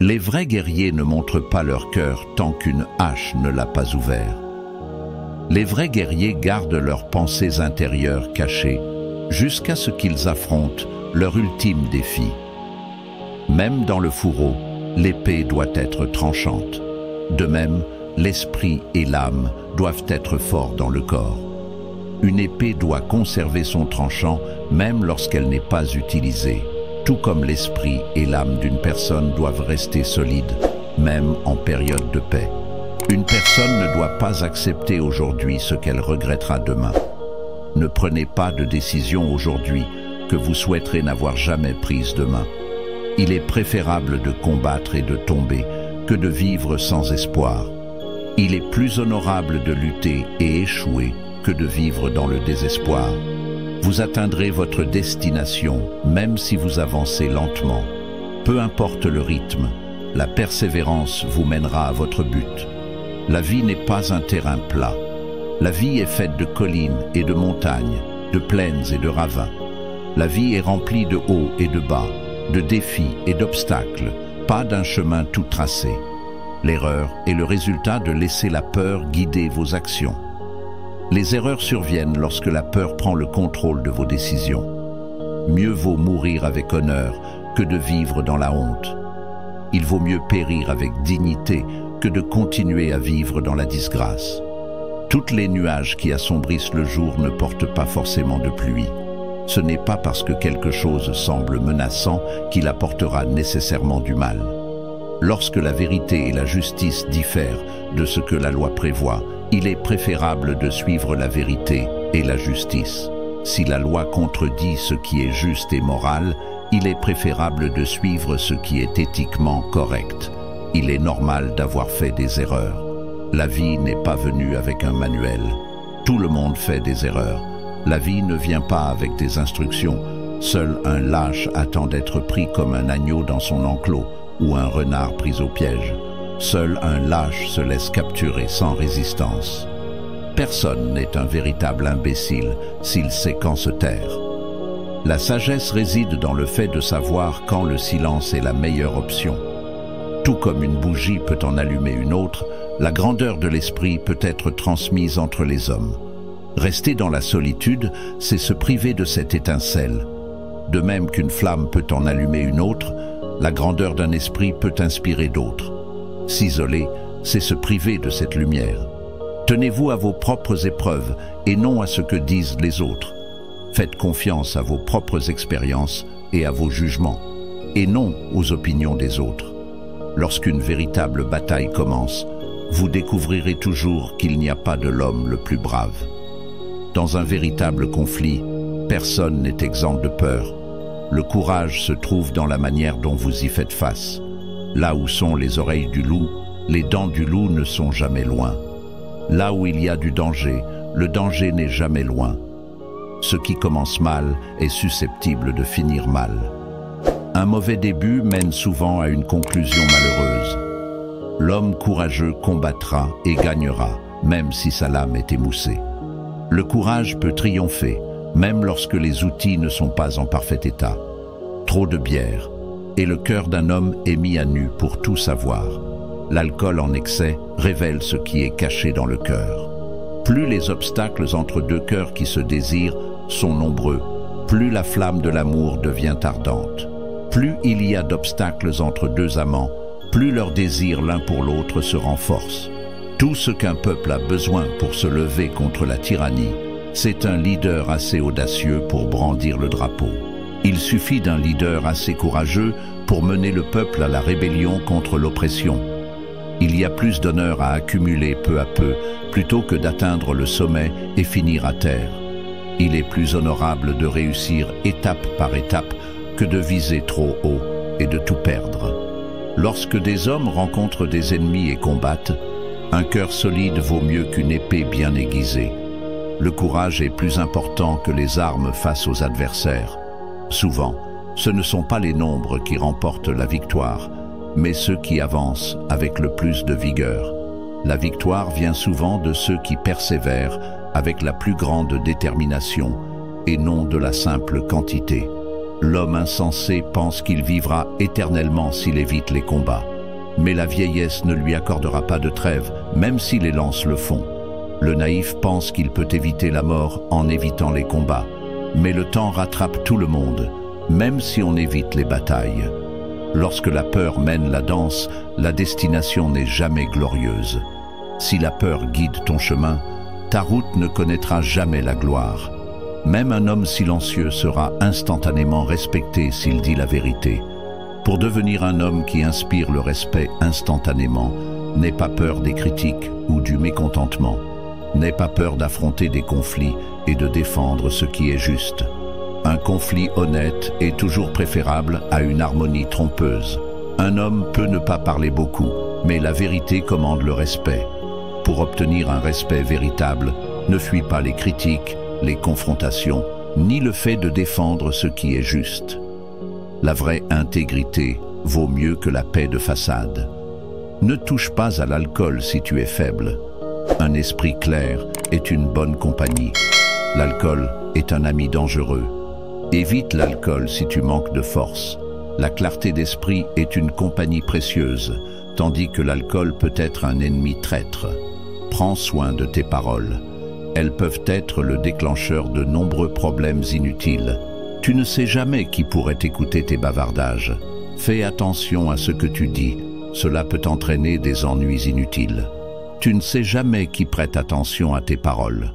Les vrais guerriers ne montrent pas leur cœur tant qu'une hache ne l'a pas ouvert. Les vrais guerriers gardent leurs pensées intérieures cachées jusqu'à ce qu'ils affrontent leur ultime défi. Même dans le fourreau, l'épée doit être tranchante. De même, l'esprit et l'âme doivent être forts dans le corps. Une épée doit conserver son tranchant même lorsqu'elle n'est pas utilisée, tout comme l'esprit et l'âme d'une personne doivent rester solides, même en période de paix. Une personne ne doit pas accepter aujourd'hui ce qu'elle regrettera demain. Ne prenez pas de décision aujourd'hui que vous souhaiterez n'avoir jamais prise demain. Il est préférable de combattre et de tomber que de vivre sans espoir. Il est plus honorable de lutter et échouer que de vivre dans le désespoir. Vous atteindrez votre destination, même si vous avancez lentement. Peu importe le rythme, la persévérance vous mènera à votre but. La vie n'est pas un terrain plat. La vie est faite de collines et de montagnes, de plaines et de ravins. La vie est remplie de hauts et de bas, de défis et d'obstacles, pas d'un chemin tout tracé. L'erreur est le résultat de laisser la peur guider vos actions. Les erreurs surviennent lorsque la peur prend le contrôle de vos décisions. Mieux vaut mourir avec honneur que de vivre dans la honte. Il vaut mieux périr avec dignité que de continuer à vivre dans la disgrâce. Toutes les nuages qui assombrissent le jour ne portent pas forcément de pluie. Ce n'est pas parce que quelque chose semble menaçant qu'il apportera nécessairement du mal. Lorsque la vérité et la justice diffèrent de ce que la loi prévoit, il est préférable de suivre la vérité et la justice. Si la loi contredit ce qui est juste et moral, il est préférable de suivre ce qui est éthiquement correct. Il est normal d'avoir fait des erreurs. La vie n'est pas venue avec un manuel. Tout le monde fait des erreurs. La vie ne vient pas avec des instructions. Seul un lâche attend d'être pris comme un agneau dans son enclos ou un renard pris au piège. Seul un lâche se laisse capturer sans résistance. Personne n'est un véritable imbécile s'il sait quand se taire. La sagesse réside dans le fait de savoir quand le silence est la meilleure option. Tout comme une bougie peut en allumer une autre, la grandeur de l'esprit peut être transmise entre les hommes. Rester dans la solitude, c'est se priver de cette étincelle. De même qu'une flamme peut en allumer une autre, la grandeur d'un esprit peut inspirer d'autres. S'isoler, c'est se priver de cette lumière. Tenez-vous à vos propres épreuves et non à ce que disent les autres. Faites confiance à vos propres expériences et à vos jugements, et non aux opinions des autres. Lorsqu'une véritable bataille commence, vous découvrirez toujours qu'il n'y a pas de l'homme le plus brave. Dans un véritable conflit, personne n'est exempt de peur. Le courage se trouve dans la manière dont vous y faites face. Là où sont les oreilles du loup, les dents du loup ne sont jamais loin. Là où il y a du danger, le danger n'est jamais loin. Ce qui commence mal est susceptible de finir mal. Un mauvais début mène souvent à une conclusion malheureuse. L'homme courageux combattra et gagnera, même si sa lame est émoussée. Le courage peut triompher, même lorsque les outils ne sont pas en parfait état. Trop de bière, et le cœur d'un homme est mis à nu pour tout savoir. L'alcool en excès révèle ce qui est caché dans le cœur. Plus les obstacles entre deux cœurs qui se désirent sont nombreux, plus la flamme de l'amour devient ardente. Plus il y a d'obstacles entre deux amants, plus leur désir l'un pour l'autre se renforce. Tout ce qu'un peuple a besoin pour se lever contre la tyrannie, c'est un leader assez audacieux pour brandir le drapeau. Il suffit d'un leader assez courageux pour mener le peuple à la rébellion contre l'oppression. Il y a plus d'honneur à accumuler peu à peu, plutôt que d'atteindre le sommet et finir à terre. Il est plus honorable de réussir étape par étape que de viser trop haut et de tout perdre. Lorsque des hommes rencontrent des ennemis et combattent, un cœur solide vaut mieux qu'une épée bien aiguisée. Le courage est plus important que les armes face aux adversaires. Souvent, ce ne sont pas les nombres qui remportent la victoire, mais ceux qui avancent avec le plus de vigueur. La victoire vient souvent de ceux qui persévèrent avec la plus grande détermination et non de la simple quantité. L'homme insensé pense qu'il vivra éternellement s'il évite les combats. Mais la vieillesse ne lui accordera pas de trêve, même si les lances le font. Le naïf pense qu'il peut éviter la mort en évitant les combats. Mais le temps rattrape tout le monde, même si on évite les batailles. Lorsque la peur mène la danse, la destination n'est jamais glorieuse. Si la peur guide ton chemin, ta route ne connaîtra jamais la gloire. Même un homme silencieux sera instantanément respecté s'il dit la vérité. Pour devenir un homme qui inspire le respect instantanément, n'aie pas peur des critiques ou du mécontentement. N'aie pas peur d'affronter des conflits et de défendre ce qui est juste. Un conflit honnête est toujours préférable à une harmonie trompeuse. Un homme peut ne pas parler beaucoup, mais la vérité commande le respect. Pour obtenir un respect véritable, ne fuis pas les critiques, les confrontations, ni le fait de défendre ce qui est juste. La vraie intégrité vaut mieux que la paix de façade. Ne touche pas à l'alcool si tu es faible. Un esprit clair est une bonne compagnie. L'alcool est un ami dangereux. Évite l'alcool si tu manques de force. La clarté d'esprit est une compagnie précieuse, tandis que l'alcool peut être un ennemi traître. Prends soin de tes paroles. Elles peuvent être le déclencheur de nombreux problèmes inutiles. Tu ne sais jamais qui pourrait écouter tes bavardages. Fais attention à ce que tu dis. Cela peut entraîner des ennuis inutiles. Tu ne sais jamais qui prête attention à tes paroles.